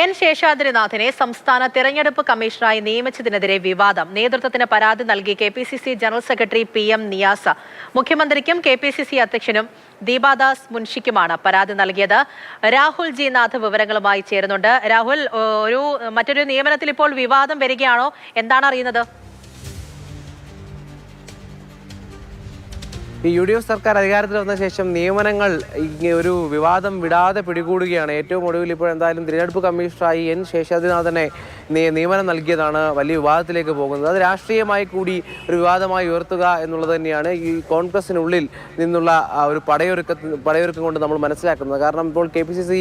N ശേഷാദ്രിനാഥിനെ സംസ്ഥാന തെരഞ്ഞെടുപ്പ് കമ്മീഷണറായി നിയമിച്ചതിനെതിരെ വിവാദം. നേതൃത്വത്തിന് പരാതി നൽകി കെപിസിസി ജനറൽ സെക്രട്ടറി PM നിയാസ മുഖ്യമന്ത്രിക്കും KPCC അധ്യക്ഷനും ദീപാദാസ് മുൻഷിക്കുമാണ് പരാതി നൽകിയത്. രാഹുൽ ജി നാഥ് വിവരങ്ങളുമായി ചേരുന്നുണ്ട്. രാഹുൽ, മറ്റൊരു നിയമനത്തിൽ ഇപ്പോൾ വിവാദം വരികയാണോ? എന്താണ് അറിയുന്നത്? ഈ UDF സർക്കാർ അധികാരത്തിൽ വന്ന ശേഷം നിയമനങ്ങൾ ഒരു വിവാദം വിടാതെ പിടികൂടുകയാണ്. ഏറ്റവും ഒടുവിൽ ഇപ്പോൾ എന്തായാലും തിരഞ്ഞെടുപ്പ് കമ്മീഷണറായി എൻ ശേഷാദ്രിനാഥനെ നിയമനം നൽകിയതാണ് വലിയ വിവാദത്തിലേക്ക് പോകുന്നത്. അത് രാഷ്ട്രീയമായി കൂടി ഒരു വിവാദമായി ഉയർത്തുക എന്നുള്ളത് തന്നെയാണ് ഈ കോൺഗ്രസിനുള്ളിൽ നിന്നുള്ള ഒരു പടയൊരുക്കം കൊണ്ട് നമ്മൾ മനസ്സിലാക്കുന്നത്. കാരണം ഇപ്പോൾ KPCC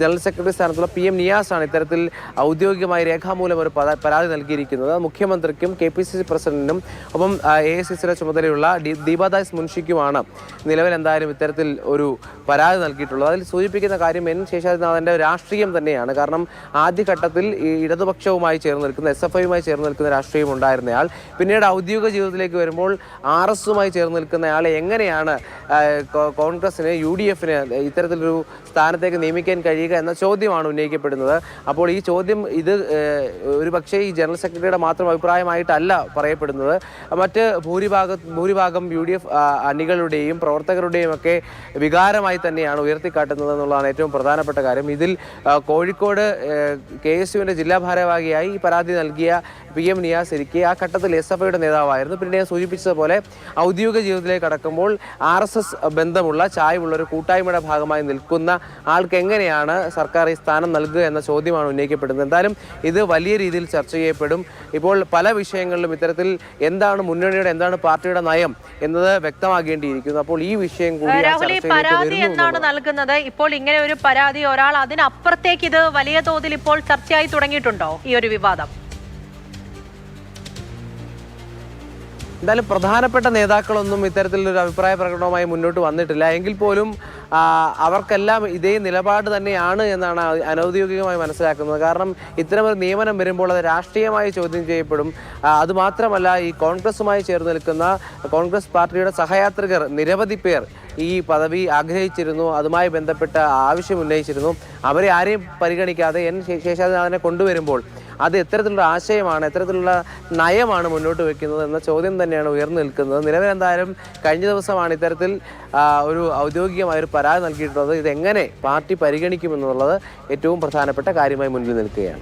ജനറൽ സെക്രട്ടറി സ്ഥാനത്തുള്ള PM നിയാസാണ് ഇത്തരത്തിൽ ഔദ്യോഗികമായി രേഖാമൂലം ഒരു പരാതി നൽകിയിരിക്കുന്നത്. മുഖ്യമന്ത്രിക്കും KPCC പ്രസിഡന്റിനും ഒപ്പം AICCയുടെ ചുമതലയുള്ള ദീപാദാസ് മുൻഷിക്കുമാണ് നിലവിൽ എന്തായാലും ഇത്തരത്തിൽ ഒരു പരാതി നൽകിയിട്ടുള്ളത്. അതിൽ സൂചിപ്പിക്കുന്ന കാര്യം എൻ ശേഷാദ്രിനാഥന്റെ രാഷ്ട്രീയം തന്നെയാണ്. കാരണം ആദ്യഘട്ടത്തിൽ ഈ ഇടതുപക്ഷവുമായി ചേർന്ന് നിൽക്കുന്ന SFIയുമായി ചേർന്ന് നിൽക്കുന്ന രാഷ്ട്രീയം ഉണ്ടായിരുന്നയാൾ പിന്നീട് ഔദ്യോഗിക ജീവിതത്തിലേക്ക് വരുമ്പോൾ RSUമായി ചേർന്ന് നിൽക്കുന്നയാളെ എങ്ങനെയാണ് കോൺഗ്രസിന് UDFന് ഇത്തരത്തിലൊരു സ്ഥാനത്തേക്ക് നിയമിക്കാൻ കഴിയുക എന്ന ചോദ്യമാണ് ഉന്നയിക്കപ്പെടുന്നത്. അപ്പോൾ ഈ ചോദ്യം ഇത് ഒരു പക്ഷേ ഈ ജനറൽ സെക്രട്ടറിയുടെ മാത്രം അഭിപ്രായമായിട്ടല്ല പറയപ്പെടുന്നത്. മറ്റ് ഭൂരിഭാഗം UDF അണികളുടെയും പ്രവർത്തകരുടെയും ഒക്കെ വികാരമായി തന്നെയാണ് ഉയർത്തിക്കാട്ടുന്നത് എന്നുള്ളതാണ് ഏറ്റവും പ്രധാനപ്പെട്ട കാര്യം. ഇതിൽ കോഴിക്കോട് KSUവിൻ്റെ ജില്ലാ ഭാരവാഹിയായി ഈ പരാതി നൽകിയ PM നിയാസ് ഇരിക്കെ ആ ഘട്ടത്തിൽ SFIയുടെ നേതാവായിരുന്നു. പിന്നെ ഞാൻ സൂചിപ്പിച്ചതുപോലെ ഔദ്യോഗിക ജീവിതത്തിലേക്ക് കടക്കുമ്പോൾ RSS ബന്ധമുള്ള ചായ്വുള്ള ഒരു കൂട്ടായ്മയുടെ ഭാഗമായി നിൽക്കുന്ന ആൾക്ക് എങ്ങനെയാണ് സർക്കാർ ഈ സ്ഥാനം നൽകുക എന്ന ചോദ്യമാണ് ഉന്നയിക്കപ്പെടുന്നത്. എന്തായാലും ഇത് വലിയ രീതിയിൽ ചർച്ച ചെയ്യപ്പെടും. ഇപ്പോൾ പല വിഷയങ്ങളിലും ഇത്തരത്തിൽ എന്താണ് മുന്നണിയുടെ, എന്താണ് പാർട്ടിയുടെ നയം എന്നത് വ്യക്തമാകേണ്ടിയിരിക്കുന്നു. അപ്പോൾ ഈ വിഷയം കൂടി പരാതി എന്നാണ് നൽകുന്നത്. ഇപ്പോൾ ഇങ്ങനെ ഒരു പരാതി ഒരാൾ അതിനപ്പുറത്തേക്ക് ഇത് വലിയ തോതിൽ ഇപ്പോൾ ചർച്ചയായി തുടങ്ങിയിട്ടുണ്ടോ ഈ ഒരു വിവാദം? എന്തായാലും പ്രധാനപ്പെട്ട നേതാക്കളൊന്നും ഇത്തരത്തിലൊരു അഭിപ്രായ പ്രകടനവുമായി മുന്നോട്ട് വന്നിട്ടില്ല. എങ്കിൽ പോലും അവർക്കെല്ലാം ഇതേ നിലപാട് തന്നെയാണ് എന്നാണ് അനൗദ്യോഗികമായി മനസ്സിലാക്കുന്നത്. കാരണം ഇത്തരമൊരു നിയമനം വരുമ്പോൾ അത് രാഷ്ട്രീയമായി ചോദ്യം ചെയ്യപ്പെടും. അതുമാത്രമല്ല, ഈ കോൺഗ്രസുമായി ചേർന്ന് നിൽക്കുന്ന കോൺഗ്രസ് പാർട്ടിയുടെ സഹയാത്രികർ നിരവധി പേർ ഈ പദവി ആഗ്രഹിച്ചിരുന്നു, അതുമായി ബന്ധപ്പെട്ട ആവശ്യം ഉന്നയിച്ചിരുന്നു. അവരെ ആരെയും പരിഗണിക്കാതെ എൻ ശേഷാദ്രിനാഥനെ കൊണ്ടുവരുമ്പോൾ അത് എത്തരത്തിലുള്ള ആശയമാണ്, എത്തരത്തിലുള്ള നയമാണ് മുന്നോട്ട് വെക്കുന്നത് എന്ന ചോദ്യം തന്നെയാണ് ഉയർന്നു നിൽക്കുന്നത്. നിലവിൽ എന്തായാലും കഴിഞ്ഞ ദിവസമാണ് ഇത്തരത്തിൽ ഒരു ഔദ്യോഗികമായൊരു പരാതി നൽകിയിട്ടുള്ളത്. ഇതെങ്ങനെ പാർട്ടി പരിഗണിക്കുമെന്നുള്ളത് ഏറ്റവും പ്രധാനപ്പെട്ട കാര്യമായി മുന്നിൽ നിൽക്കുകയാണ്.